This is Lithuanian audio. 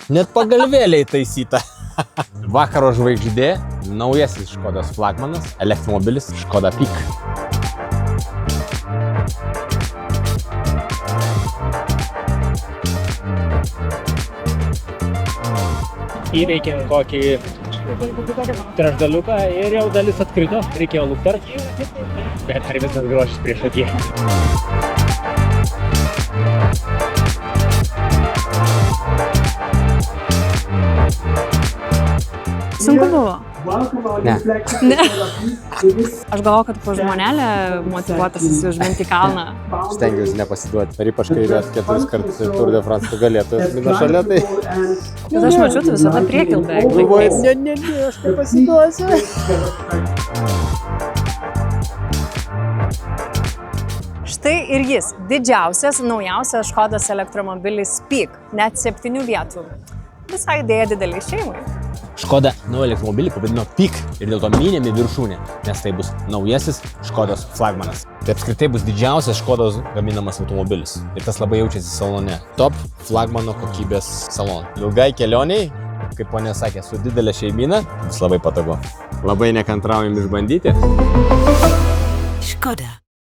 Net pagalvėliai taisyta. Vakaro žvaigždė, naujasis Škodos flagmanas, elektromobilis Škoda Peak. Įveikėm kokį trečdaliuką ir jau dalis atkrito, reikėjo luktart, bet ar visas grožis prieš akį. Sunku buvo? Ne. Aš galvoju, kad po žmonelę motyvuotas užminti kalną. Stengiausi nepasiduoti. Ir ypač kai yra 4 kartus Tour de France galėtų mina šalia, tai... Bet aš mačiau, tu visada priekilbė. Ne, aš nepasiduosiu. Štai ir jis, didžiausias, naujausias Škodos elektromobilis Peak, net 7 vietų. Visai idėja dideliai šeimai. Škoda naują elektromobilį pavadino Peak ir dėl to minėmi viršūnė, nes tai bus naujasis Škodos flagmanas. Tai apskritai bus didžiausias Škodos gaminamas automobilis ir tas labai jaučiasi salone. Top flagmano kokybės salon. Ilgai kelioniai, kaip ponė sakė, su didelė šeimyna, bus labai patogu. Labai nekantraujam išbandyti. Škoda.